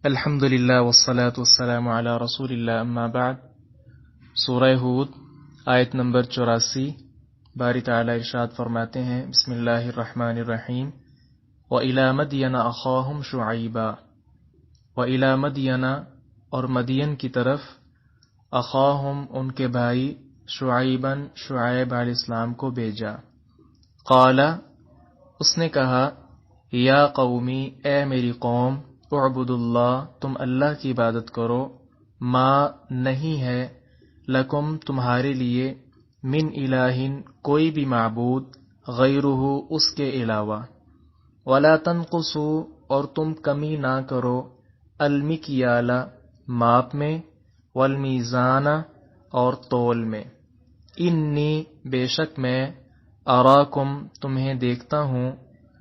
الحمد للہ والصلاة والسلام علی رسول اللہ اما بعد۔ سورہ ہود آیت نمبر 84، باری تعالی ارشاد فرماتے ہیں، بسم اللہ الرحمن الرحیم، وَإِلَى مَدْيَنَ أَخَاهُمْ شُعَيْبًا، وَإِلَى مَدْيَنَ اور مدین کی طرف، اخاہم ان کے بھائی، شعیباً شعیب علیہ السلام کو بھیجا۔ قال اس نے کہا، یا قومی اے میری قوم، اعبدوا اللہ تم اللہ کی عبادت کرو، ما نہیں ہے، لکم تمہارے لیے، من الہ کوئی بھی معبود، غیرہ اس کے علاوہ، ولا تنقصوا اور تم کمی نہ کرو، المکیال ماپ میں، والمیزان اور تول میں، انی بے شک میں، اراکم تمہیں دیکھتا ہوں،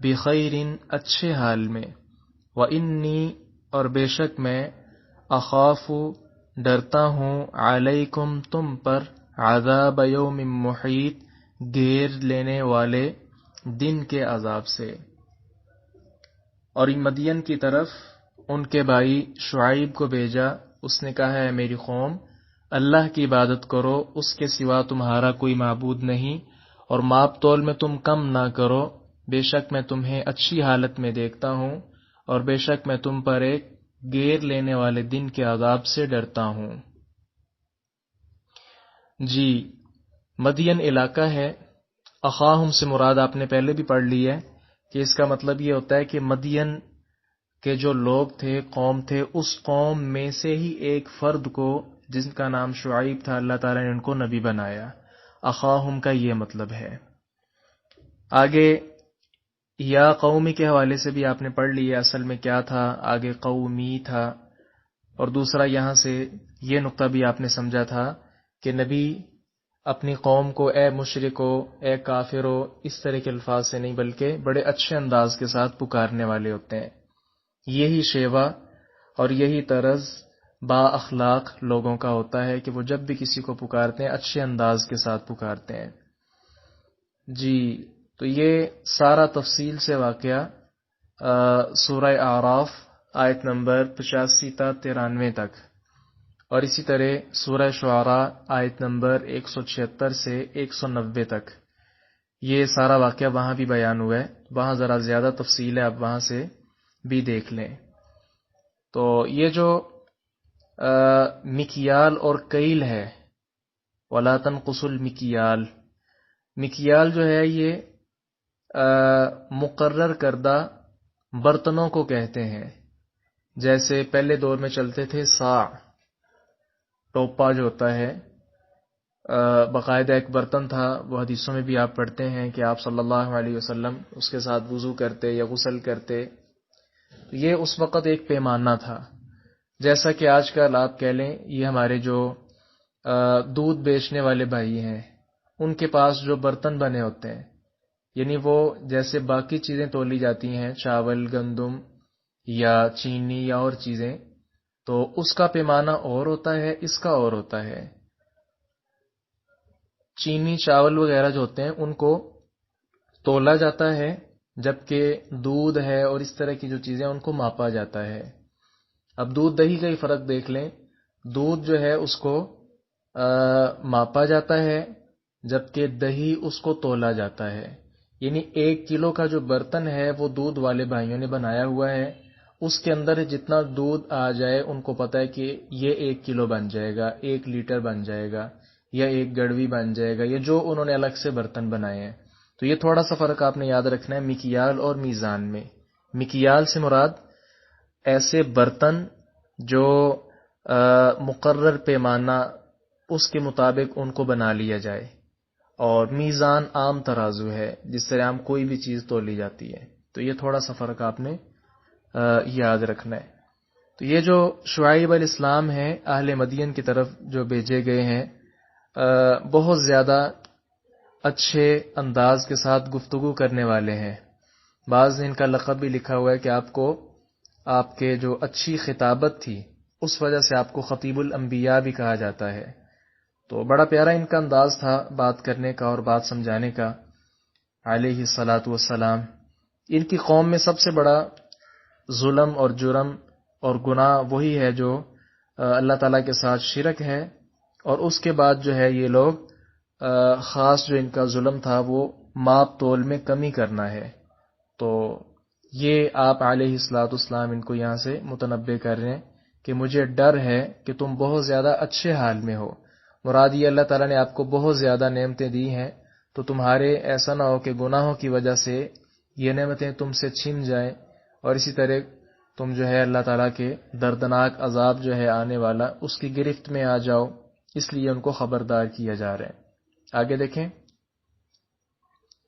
بخیر اچھے حال میں، وانی اور بے شک میں، اخاف ڈرتا ہوں، علیکم تم پر، عذاب یوم محیط گھیر لینے والے دن کے عذاب سے۔ اور مدین کی طرف ان کے بھائی شعیب کو بھیجا، اس نے کہا ہے میری قوم، اللہ کی عبادت کرو، اس کے سوا تمہارا کوئی معبود نہیں، اور ماپ تول میں تم کم نہ کرو، بے شک میں تمہیں اچھی حالت میں دیکھتا ہوں، اور بے شک میں تم پر ایک گھیر لینے والے دن کے عذاب سے ڈرتا ہوں۔ جی، مدین علاقہ ہے، اخاہم سے مراد آپ نے پہلے بھی پڑھ لی ہے کہ اس کا مطلب یہ ہوتا ہے کہ مدین کے جو لوگ تھے، قوم تھے، اس قوم میں سے ہی ایک فرد کو، جن کا نام شعیب تھا، اللہ تعالیٰ نے ان کو نبی بنایا۔ اخاہم کا یہ مطلب ہے۔ آگے یا قومی کے حوالے سے بھی آپ نے پڑھ لی ہے، اصل میں کیا تھا، آگے قومی تھا، اور دوسرا یہاں سے یہ نقطہ بھی آپ نے سمجھا تھا کہ نبی اپنی قوم کو اے مشرکو، اے کافرو، اس طرح کے الفاظ سے نہیں بلکہ بڑے اچھے انداز کے ساتھ پکارنے والے ہوتے ہیں۔ یہی شیوا اور یہی طرز با اخلاق لوگوں کا ہوتا ہے کہ وہ جب بھی کسی کو پکارتے ہیں اچھے انداز کے ساتھ پکارتے ہیں۔ جی، تو یہ سارا تفصیل سے واقعہ سورہ اعراف آیت نمبر 85 تا 93 تک، اور اسی طرح سورہ شعراء آیت نمبر 176 سے 190 تک، یہ سارا واقعہ وہاں بھی بیان ہوا ہے، وہاں ذرا زیادہ تفصیل ہے، آپ وہاں سے بھی دیکھ لیں۔ تو یہ جو مکیال اور کیل ہے، ولا تنقصوا المکیال، مکیال جو ہے یہ مقرر کردہ برتنوں کو کہتے ہیں، جیسے پہلے دور میں چلتے تھے صاع، ٹوپا جو ہوتا ہے، باقاعدہ ایک برتن تھا، وہ حدیثوں میں بھی آپ پڑھتے ہیں کہ آپ صلی اللہ علیہ وسلم اس کے ساتھ وضو کرتے یا غسل کرتے۔ یہ اس وقت ایک پیمانہ تھا، جیسا کہ آج کل آپ کہہ لیں یہ ہمارے جو دودھ بیچنے والے بھائی ہیں، ان کے پاس جو برتن بنے ہوتے ہیں، یعنی وہ جیسے باقی چیزیں تولی جاتی ہیں، چاول، گندم یا چینی یا اور چیزیں، تو اس کا پیمانہ اور ہوتا ہے، اس کا اور ہوتا ہے۔ چینی، چاول وغیرہ جو ہوتے ہیں ان کو تولا جاتا ہے، جبکہ دودھ ہے اور اس طرح کی جو چیزیں ان کو ماپا جاتا ہے۔ اب دودھ دہی کا ہی فرق دیکھ لیں، دودھ جو ہے اس کو ماپا جاتا ہے، جبکہ دہی اس کو تولا جاتا ہے۔ یعنی 1 کلو کا جو برتن ہے وہ دودھ والے بھائیوں نے بنایا ہوا ہے، اس کے اندر جتنا دودھ آ جائے ان کو پتا ہے کہ یہ 1 کلو بن جائے گا، 1 لیٹر بن جائے گا، یا 1 گڑوی بن جائے گا، یہ جو انہوں نے الگ سے برتن بنائے ہیں۔ تو یہ تھوڑا سا فرق آپ نے یاد رکھنا ہے مکیال اور میزان میں۔ مکیال سے مراد ایسے برتن جو مقرر پیمانہ اس کے مطابق ان کو بنا لیا جائے، اور میزان عام ترازو ہے جس سے عام کوئی بھی چیز تولی جاتی ہے۔ تو یہ تھوڑا سا فرق آپ نے یاد رکھنا ہے۔ تو یہ جو شعیب علیہ السلام ہیں، اہل مدین کی طرف جو بھیجے گئے ہیں، بہت زیادہ اچھے انداز کے ساتھ گفتگو کرنے والے ہیں۔ بعض نے ان کا لقب بھی لکھا ہوا ہے کہ آپ کو، آپ کے جو اچھی خطابت تھی اس وجہ سے آپ کو خطیب الانبیاء بھی کہا جاتا ہے۔ تو بڑا پیارا ان کا انداز تھا بات کرنے کا اور بات سمجھانے کا، علیہ الصلاۃ والسلام۔ ان کی قوم میں سب سے بڑا ظلم اور جرم اور گناہ وہی ہے جو اللہ تعالیٰ کے ساتھ شرک ہے، اور اس کے بعد جو ہے یہ لوگ خاص جو ان کا ظلم تھا وہ ماپ تول میں کمی کرنا ہے. تو یہ آپ علیہ الصلوۃ والسلام ان کو یہاں سے متنبہ کر رہے ہیں کہ مجھے ڈر ہے کہ تم بہت زیادہ اچھے حال میں ہو. مراد یہ اللہ تعالیٰ نے آپ کو بہت زیادہ نعمتیں دی ہیں، تو تمہارے ایسا نہ ہو کہ گناہوں کی وجہ سے یہ نعمتیں تم سے چھن جائیں، اور اسی طرح تم جو ہے اللہ تعالیٰ کے دردناک عذاب جو ہے آنے والا اس کی گرفت میں آ جاؤ. اس لیے ان کو خبردار کیا جا رہا ہے. آگے دیکھیں،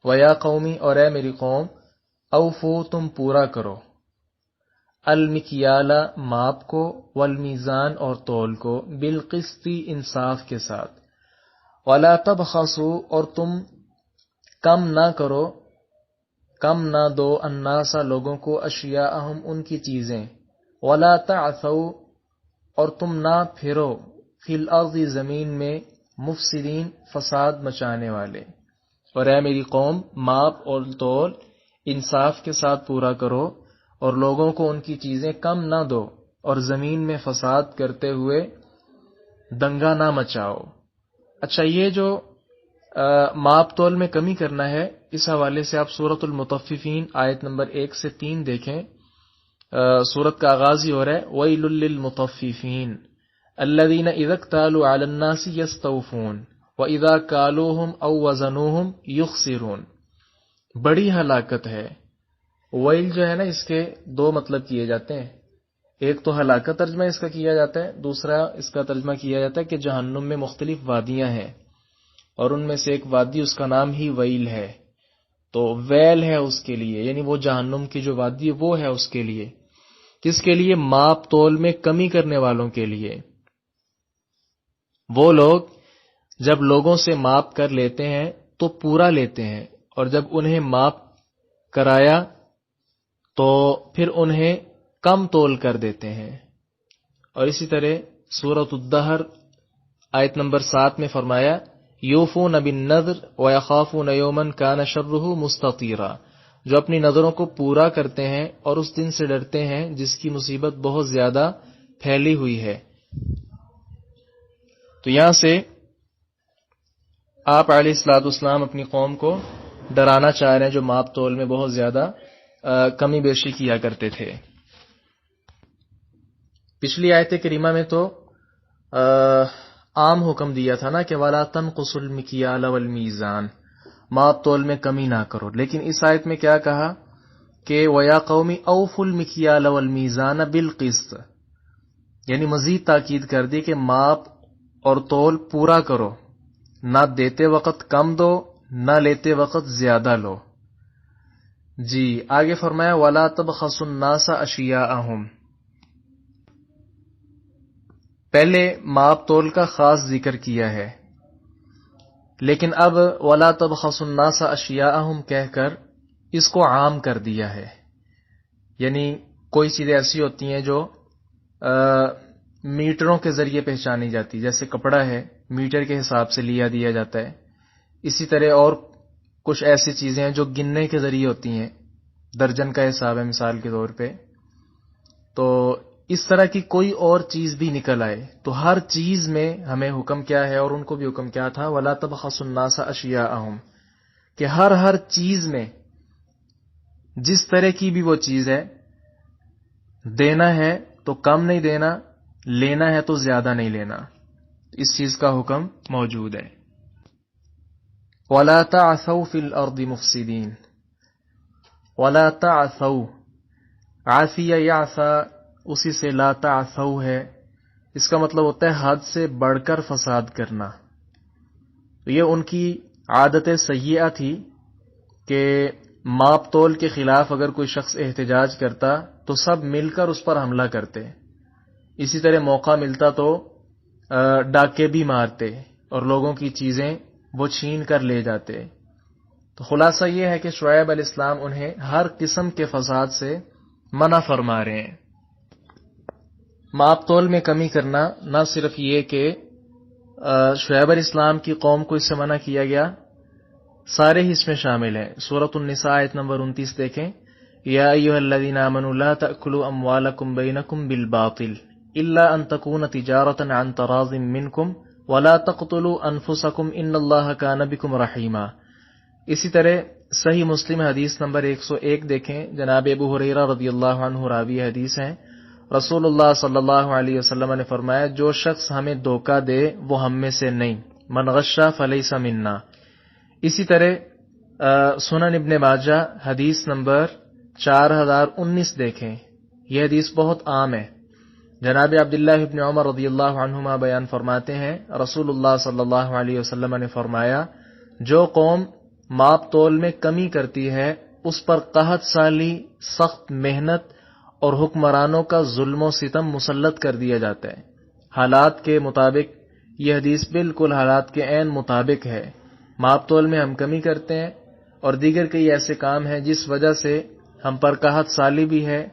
وَيَا قَوْمِ، اور اے میری قوم، اوفو، تم پورا کرو، المکیال، ماپ کو، والمیزان، اور تول کو، بالقسط، انصاف کے ساتھ، ولا تبخسوا، اور تم کم نہ کرو، کم نہ دو، الناس، لوگوں کو، اشیاءہم، ان کی چیزیں، ولا تعثوا، اور تم نہ پھرو، فی الارض، زمین میں، مفسدین، فساد مچانے والے. اور اے میری قوم، ماپ اور تول انصاف کے ساتھ پورا کرو، اور لوگوں کو ان کی چیزیں کم نہ دو، اور زمین میں فساد کرتے ہوئے دنگا نہ مچاؤ. اچھا، یہ جو ماپ تول میں کمی کرنا ہے، اس حوالے سے آپ سورۃ المطففین آیت نمبر 1 سے 3 دیکھیں. سورت کا آغاز ہی ہو رہا ہے وَيْلٌ لِّلْمُطَفِّفِينَ الَّذِينَ إِذَا اكْتَالُوا عَلَى النَّاسِ يَسْتَوْفُونَ وَإِذَا كَالُوهُمْ أَوْ وَزَنُوهُمْ يُخْسِرُونَ. بڑی ہلاکت ہے. ویل جو ہے نا، اس کے دو مطلب کیے جاتے ہیں. ایک تو ہلاکت ترجمہ اس کا کیا جاتا ہے، دوسرا اس کا ترجمہ کیا جاتا ہے کہ جہنم میں مختلف وادیاں ہیں، اور ان میں سے ایک وادی اس کا نام ہی ویل ہے. تو ویل ہے اس کے لیے، یعنی وہ جہنم کی جو وادی ہے وہ ہے اس کے لیے. کس کے لیے؟ ماپ تول میں کمی کرنے والوں کے لیے. وہ لوگ جب لوگوں سے ماپ کر لیتے ہیں تو پورا لیتے ہیں، اور جب انہیں ماپ کرایا تو پھر انہیں کم تول کر دیتے ہیں. اور اسی طرح سورۃ الدہر آیت نمبر 7 میں فرمایا یوفون بالنذر ویخافون یوما کان شرہ مستطیرا، جو اپنی نظروں کو پورا کرتے ہیں اور اس دن سے ڈرتے ہیں جس کی مصیبت بہت زیادہ پھیلی ہوئی ہے. تو یہاں سے آپ علیہ الصلوۃ والسلام اپنی قوم کو ڈرانا چاہ رہے ہیں جو ماپ تول میں بہت زیادہ کمی بیشی کیا کرتے تھے. پچھلی آیت کریمہ میں تو عام حکم دیا تھا نا کہ وَلَا تَنْقُصُوا الْمِكْيَالَ وَالْمِيزَانَ، ماپ تول میں کمی نہ کرو. لیکن اس آیت میں کیا کہا کہ وَيَا قَوْمِ أَوْفُوا الْمِكْيَالَ وَالْمِيزَانَ بِالْقِسْطِ، یعنی مزید تاکید کر دی کہ ماپ اور تول پورا کرو، نہ دیتے وقت کم دو، نہ لیتے وقت زیادہ لو. جی آگے فرمایا وَلَا تَبْخَسُوا النَّاسَ أَشْيَاءَهُمْ. پہلے ماپ تول کا خاص ذکر کیا ہے، لیکن اب وَلَا تَبْخَسُوا النَّاسَ أَشْيَاءَهُمْ کہہ کر اس کو عام کر دیا ہے. یعنی کوئی چیزیں ایسی ہوتی ہیں جو میٹروں کے ذریعے پہچانی جاتی، جیسے کپڑا ہے میٹر کے حساب سے لیا دیا جاتا ہے. اسی طرح اور کچھ ایسی چیزیں ہیں جو گننے کے ذریعے ہوتی ہیں، درجن کا حساب ہے مثال کے طور پہ. تو اس طرح کی کوئی اور چیز بھی نکل آئے تو ہر چیز میں ہمیں حکم کیا ہے، اور ان کو بھی حکم کیا تھا وَلَا تَبْخَسُوا النَّاسَ أَشْيَاءَهُمْ، کہ ہر چیز میں جس طرح کی بھی وہ چیز ہے، دینا ہے تو کم نہیں دینا، لینا ہے تو زیادہ نہیں لینا. اس چیز کا حکم موجود ہے. وَلَا تَعْثَوْا فِي الْأَرْضِ مُفْسِدِينَ. وَلَا تَعْثَوْا، عَافِیَ یعثا اسی سے لا تعثوا ہے. اس کا مطلب ہوتا ہے حد سے بڑھ کر فساد کرنا. تو یہ ان کی عادت سیئہ تھی کہ ماپ تول کے خلاف اگر کوئی شخص احتجاج کرتا تو سب مل کر اس پر حملہ کرتے. اسی طرح موقع ملتا تو ڈاکے بھی مارتے اور لوگوں کی چیزیں وہ چھین کر لے جاتے. تو خلاصہ یہ ہے کہ شعیب علیہ السلام انہیں ہر قسم کے فساد سے منع فرما رہے ہیں. ماپ تول میں کمی کرنا نہ صرف یہ کہ شعیب علیہ السلام کی قوم کو اس سے منع کیا گیا، سارے ہی اس میں شامل ہیں. سورۃ النساء آیت نمبر 29 دیکھیں یا ایھا الذین آمنوا لا تأکلوا اموالکم بینکم بالباطل الا ان تکون تجارۃ عن تراض منکم ولا تقتلوا انفسکم ان اللہ کان بکم رحیما۔ اسی طرح صحیح مسلم حدیث نمبر 101 دیکھیں، جناب ابو ہریرہ رضی اللہ عنہ راوی حدیث ہیں، رسول اللہ صلی اللہ علیہ وسلم نے فرمایا جو شخص ہمیں دھوکہ دے وہ ہم میں سے نہیں، من غشا فلیس منا۔ اسی طرح سنن ابن ماجہ حدیث نمبر 4019 دیکھیں، یہ حدیث بہت عام ہے، جناب عبداللہ ابن عمر رضی اللہ عنہما بیان فرماتے ہیں رسول اللہ صلی اللہ علیہ وسلم نے فرمایا جو قوم ماپ تول میں کمی کرتی ہے اس پر قحط سالی، سخت محنت اور حکمرانوں کا ظلم و ستم مسلط کر دیا جاتا ہے۔ حالات کے مطابق یہ حدیث بالکل حالات کے عین مطابق ہے۔ ماپ تول میں ہم کمی کرتے ہیں اور دیگر کئی ایسے کام ہیں جس وجہ سے ہم پر قحط سالی بھی ہے،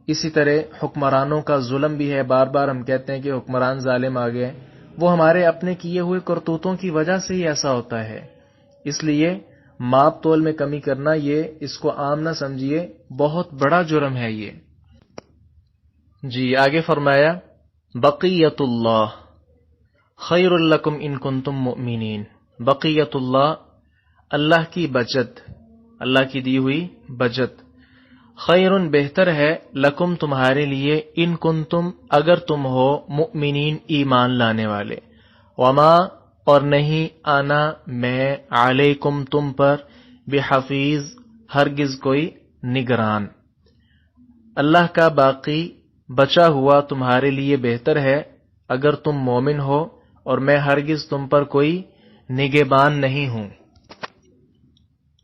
اسی طرح حکمرانوں کا ظلم بھی ہے۔ بار بار ہم کہتے ہیں کہ حکمران ظالم آ گئے، وہ ہمارے اپنے کیے ہوئے کرتوتوں کی وجہ سے ہی ایسا ہوتا ہے۔ اس لیے ماپ تول میں کمی کرنا، یہ اس کو عام نہ سمجھیے، بہت بڑا جرم ہے یہ۔ جی آگے فرمایا بقیت اللہ خیر لکم ان کنتم مؤمنین۔ بقیت اللہ، اللہ کی بچت، اللہ کی دی ہوئی بچت، خیر بہتر ہے، لکم تمہارے لیے، ان کنتم اگر تم ہو، مؤمنین ایمان لانے والے، وما اور نہیں، آنا میں، علیکم تم پر، بحفیظ ہرگز کوئی نگران۔ اللہ کا باقی بچا ہوا تمہارے لیے بہتر ہے اگر تم مومن ہو، اور میں ہرگز تم پر کوئی نگہبان نہیں ہوں۔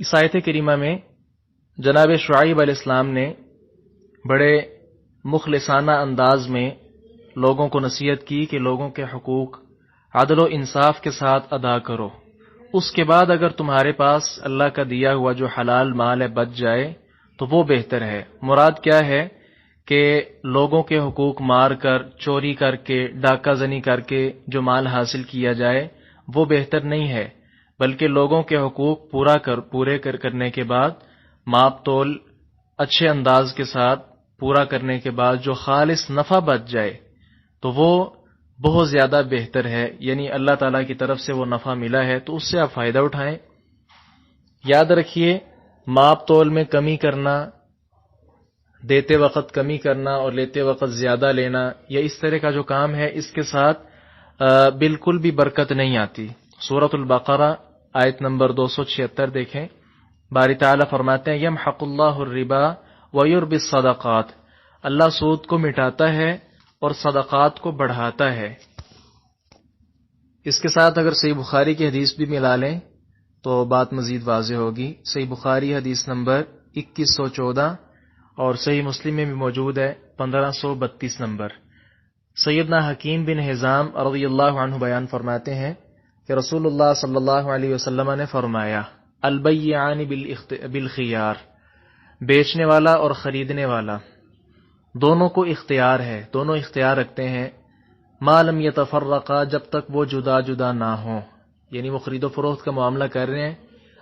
اس آیت کریمہ میں جناب شعیب علیہ السلام نے بڑے مخلصانہ انداز میں لوگوں کو نصیحت کی کہ لوگوں کے حقوق عدل و انصاف کے ساتھ ادا کرو، اس کے بعد اگر تمہارے پاس اللہ کا دیا ہوا جو حلال مال ہے بچ جائے تو وہ بہتر ہے۔ مراد کیا ہے کہ لوگوں کے حقوق مار کر، چوری کر کے، ڈاکہ زنی کر کے جو مال حاصل کیا جائے وہ بہتر نہیں ہے، بلکہ لوگوں کے حقوق پورے کرنے کے بعد، ماپ تول اچھے انداز کے ساتھ پورا کرنے کے بعد جو خالص نفع بچ جائے تو وہ بہت زیادہ بہتر ہے، یعنی اللہ تعالیٰ کی طرف سے وہ نفع ملا ہے تو اس سے آپ فائدہ اٹھائیں۔ یاد رکھیے ماپ تول میں کمی کرنا، دیتے وقت کمی کرنا اور لیتے وقت زیادہ لینا، یا اس طرح کا جو کام ہے اس کے ساتھ بالکل بھی برکت نہیں آتی۔ سورۃ البقرہ آیت نمبر 276 دیکھیں، باری تعالیٰ فرماتے ہیں یمحق اللہ الربا ویربی الصدقات، اللہ سود کو مٹاتا ہے اور صدقات کو بڑھاتا ہے۔ اس کے ساتھ اگر صحیح بخاری کی حدیث بھی ملا لیں تو بات مزید واضح ہوگی۔ صحیح بخاری حدیث نمبر 2114 اور صحیح مسلم میں بھی موجود ہے 1532 نمبر۔ سیدنا حکیم بن حزام رضی اللہ عنہ بیان فرماتے ہیں کہ رسول اللہ صلی اللہ علیہ وسلم نے فرمایا البیعان بالخیار، بیچنے والا اور خریدنے والا دونوں کو اختیار ہے، دونوں اختیار رکھتے ہیں، ما لم یتفرقا، جب تک وہ جدا جدا نہ ہوں، یعنی وہ خرید و فروخت کا معاملہ کر رہے ہیں،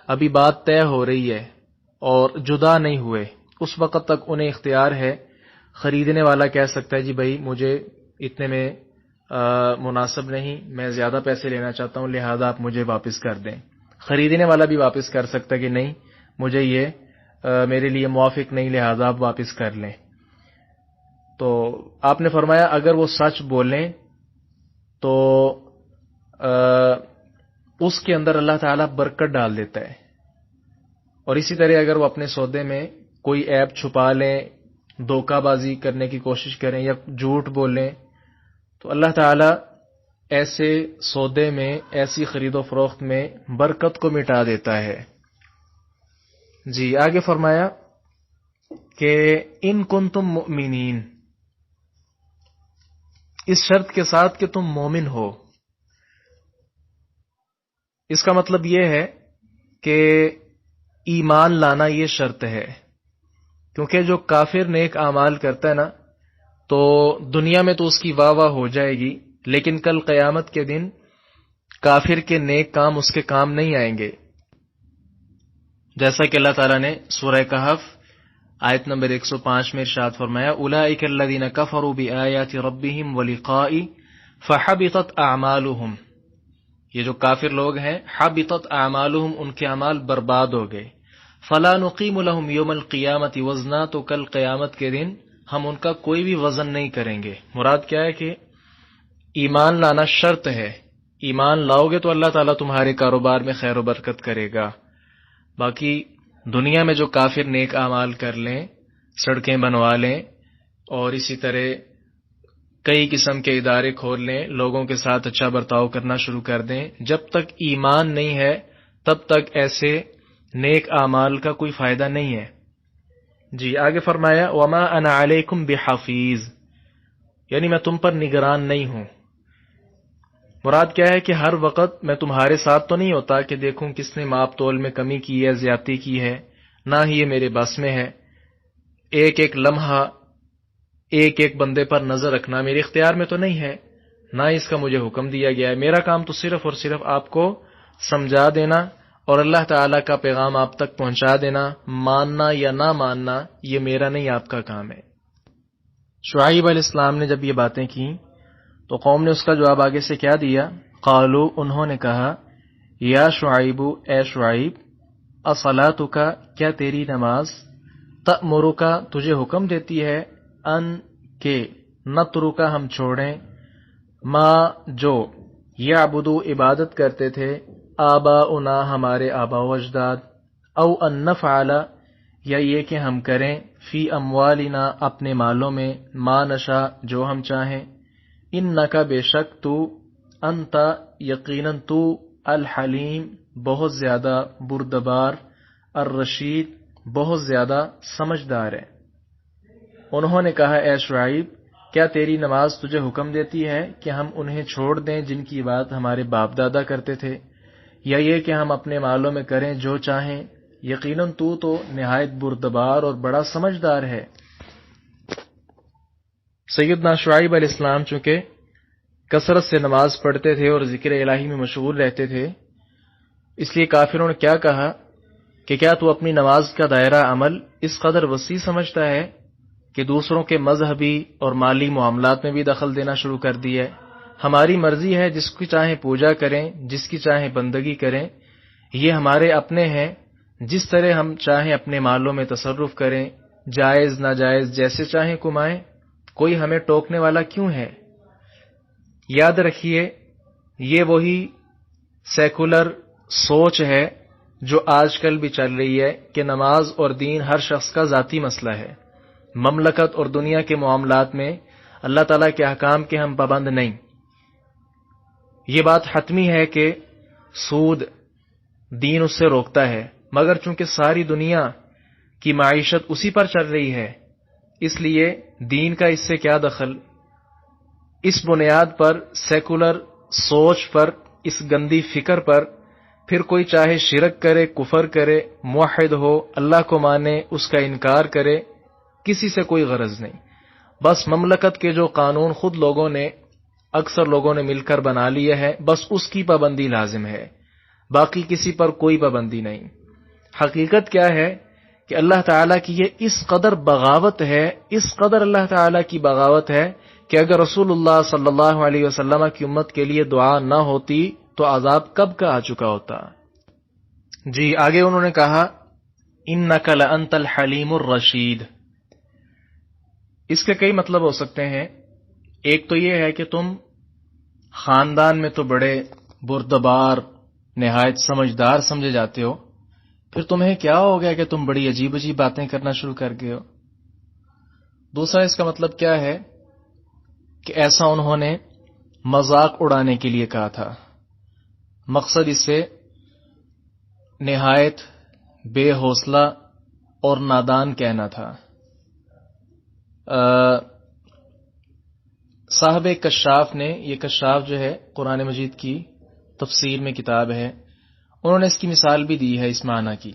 ابھی بات طے ہو رہی ہے اور جدا نہیں ہوئے، اس وقت تک انہیں اختیار ہے۔ خریدنے والا کہہ سکتا ہے جی بھائی مجھے اتنے میں مناسب نہیں، میں زیادہ پیسے لینا چاہتا ہوں لہذا آپ مجھے واپس کر دیں۔ خریدنے والا بھی واپس کر سکتا ہے کہ نہیں مجھے یہ میرے لیے موافق نہیں لہذا آپ واپس کر لیں۔ تو آپ نے فرمایا اگر وہ سچ بولیں تو اس کے اندر اللہ تعالیٰ برکت ڈال دیتا ہے، اور اسی طرح اگر وہ اپنے سودے میں کوئی عیب چھپا لیں، دھوکہ بازی کرنے کی کوشش کریں یا جھوٹ بولیں تو اللہ تعالیٰ ایسے سودے میں، ایسی خرید و فروخت میں برکت کو مٹا دیتا ہے۔ جی آگے فرمایا کہ ان کنتم مؤمنین، اس شرط کے ساتھ کہ تم مومن ہو۔ اس کا مطلب یہ ہے کہ ایمان لانا یہ شرط ہے، کیونکہ جو کافر نیک اعمال کرتا ہے نا تو دنیا میں تو اس کی واہ واہ ہو جائے گی، لیکن کل قیامت کے دن کافر کے نیک کام اس کے کام نہیں آئیں گے، جیسا کہ اللہ تعالیٰ نے سورہ کہف آیت نمبر 105 میں ارشاد فرمایا اولئک الذین کفروا بآیات ربہم ولقائہ فحبطت اعمالہم، یہ جو کافر لوگ ہیں حبطت اعمالہم، ان کے اعمال برباد ہو گئے، فلا نقیم لہم یوم القیامت وزنا، تو کل قیامت کے دن ہم ان کا کوئی بھی وزن نہیں کریں گے۔ مراد کیا ہے کہ ایمان لانا شرط ہے، ایمان لاؤ گے تو اللہ تعالیٰ تمہارے کاروبار میں خیر و برکت کرے گا۔ باقی دنیا میں جو کافر نیک اعمال کر لیں، سڑکیں بنوا لیں اور اسی طرح کئی قسم کے ادارے کھول لیں، لوگوں کے ساتھ اچھا برتاؤ کرنا شروع کر دیں، جب تک ایمان نہیں ہے تب تک ایسے نیک اعمال کا کوئی فائدہ نہیں ہے۔ جی آگے فرمایا وما انا علیکم بحفیظ، یعنی میں تم پر نگران نہیں ہوں۔ مراد کیا ہے کہ ہر وقت میں تمہارے ساتھ تو نہیں ہوتا کہ دیکھوں کس نے ماپ تول میں کمی کی ہے، زیادتی کی ہے، نہ ہی یہ میرے بس میں ہے۔ ایک ایک لمحہ ایک ایک بندے پر نظر رکھنا میرے اختیار میں تو نہیں ہے، نہ اس کا مجھے حکم دیا گیا ہے۔ میرا کام تو صرف اور صرف آپ کو سمجھا دینا اور اللہ تعالیٰ کا پیغام آپ تک پہنچا دینا، ماننا یا نہ ماننا یہ میرا نہیں، آپ کا کام ہے۔ شعیب علیہ السلام نے جب یہ باتیں کی تو قوم نے اس کا جواب آگے سے کیا دیا؟ قالو، انہوں نے کہا یا شعیب، اے شعیب، اصلاتک، کیا تیری نماز، تأمرک، تجھے حکم دیتی ہے، ان کے نترک، ہم چھوڑیں، ما، جو، یعبدو، عبادت کرتے تھے، آباؤنا، ہمارے آبا و اجداد، او ان نفعل، یا یہ کہ ہم کریں، فی اموالنا، اپنے مالوں میں، ما نشا، جو ہم چاہیں، انکا، بے شک تو، انت، یقیناً تو، الحلیم، بہت زیادہ بردبار، الرشید، بہت زیادہ سمجھدار ہے۔ انہوں نے کہا اے شعیب، کیا تیری نماز تجھے حکم دیتی ہے کہ ہم انہیں چھوڑ دیں جن کی بات ہمارے باپ دادا کرتے تھے، یا یہ کہ ہم اپنے مالوں میں کریں جو چاہیں؟ یقیناً تو نہایت بردبار اور بڑا سمجھدار ہے۔ سیدنا شعیب علیہ السلام چونکہ کثرت سے نماز پڑھتے تھے اور ذکر الہی میں مشغول رہتے تھے، اس لیے کافروں نے کیا کہا کہ کیا تو اپنی نماز کا دائرہ عمل اس قدر وسیع سمجھتا ہے کہ دوسروں کے مذہبی اور مالی معاملات میں بھی دخل دینا شروع کر دی ہے؟ ہماری مرضی ہے، جس کی چاہیں پوجا کریں، جس کی چاہیں بندگی کریں، یہ ہمارے اپنے ہیں، جس طرح ہم چاہیں اپنے مالوں میں تصرف کریں، جائز ناجائز جیسے چاہیں کمائیں، کوئی ہمیں ٹوکنے والا کیوں ہے؟ یاد رکھیے یہ وہی سیکولر سوچ ہے جو آج کل بھی چل رہی ہے کہ نماز اور دین ہر شخص کا ذاتی مسئلہ ہے، مملکت اور دنیا کے معاملات میں اللہ تعالیٰ کے احکام کے ہم پابند نہیں۔ یہ بات حتمی ہے کہ سود دین اس سے روکتا ہے، مگر چونکہ ساری دنیا کی معیشت اسی پر چل رہی ہے، اس لیے دین کا اس سے کیا دخل؟ اس بنیاد پر، سیکولر سوچ پر، اس گندی فکر پر، پھر کوئی چاہے شرک کرے، کفر کرے، موحد ہو، اللہ کو مانے، اس کا انکار کرے، کسی سے کوئی غرض نہیں۔ بس مملکت کے جو قانون خود لوگوں نے، اکثر لوگوں نے مل کر بنا لیے ہے، بس اس کی پابندی لازم ہے، باقی کسی پر کوئی پابندی نہیں۔ حقیقت کیا ہے کہ اللہ تعالیٰ کی یہ اس قدر بغاوت ہے، اس قدر اللہ تعالیٰ کی بغاوت ہے کہ اگر رسول اللہ صلی اللہ علیہ وسلم کی امت کے لیے دعا نہ ہوتی تو عذاب کب کا آ چکا ہوتا۔ جی آگے انہوں نے کہا انک لانت الحلیم الرشید۔ اس کے کئی مطلب ہو سکتے ہیں۔ ایک تو یہ ہے کہ تم خاندان میں تو بڑے بردبار، نہایت سمجھدار سمجھے جاتے ہو، پھر تمہیں کیا ہو گیا کہ تم بڑی عجیب عجیب باتیں کرنا شروع کر گئے ہو۔ دوسرا اس کا مطلب کیا ہے کہ ایسا انہوں نے مذاق اڑانے کے لیے کہا تھا، مقصد اس سے نہایت بے حوصلہ اور نادان کہنا تھا۔ صاحب کشاف نے، یہ کشاف جو ہے قرآن مجید کی تفسیر میں کتاب ہے، انہوں نے اس کی مثال بھی دی ہے اس معنی کی۔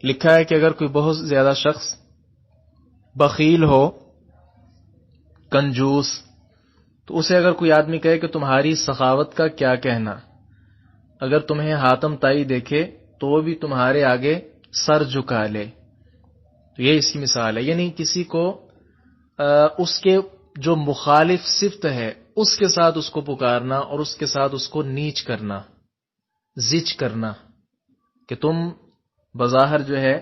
لکھا ہے کہ اگر کوئی بہت زیادہ شخص بخیل ہو، کنجوس، تو اسے اگر کوئی آدمی کہے کہ تمہاری سخاوت کا کیا کہنا، اگر تمہیں حاتم تائی دیکھے تو وہ بھی تمہارے آگے سر جھکا لے، تو یہ اس کی مثال ہے، یعنی کسی کو اس کے جو مخالف صفت ہے اس کے ساتھ اس کو پکارنا اور اس کے ساتھ اس کو نیچ کرنا، زج کرنا، کہ تم بظاہر جو ہے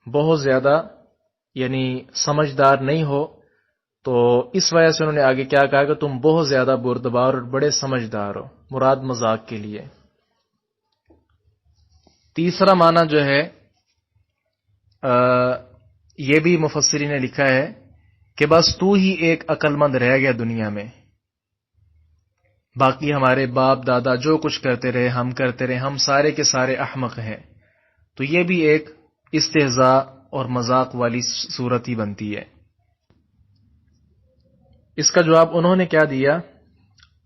بہت زیادہ یعنی سمجھدار نہیں ہو، تو اس وجہ سے انہوں نے آگے کیا کہا کہ تم بہت زیادہ بردبار اور بڑے سمجھدار ہو، مراد مذاق کے لیے۔ تیسرا معنی جو ہے یہ بھی مفسرین نے لکھا ہے کہ بس تو ہی ایک عقل مند رہ گیا دنیا میں، باقی ہمارے باپ دادا جو کچھ کرتے رہے ہم کرتے رہے، ہم سارے کے سارے احمق ہیں۔ تو یہ بھی ایک استہزاء اور مذاق والی صورت ہی بنتی ہے۔ اس کا جواب انہوں نے کیا دیا،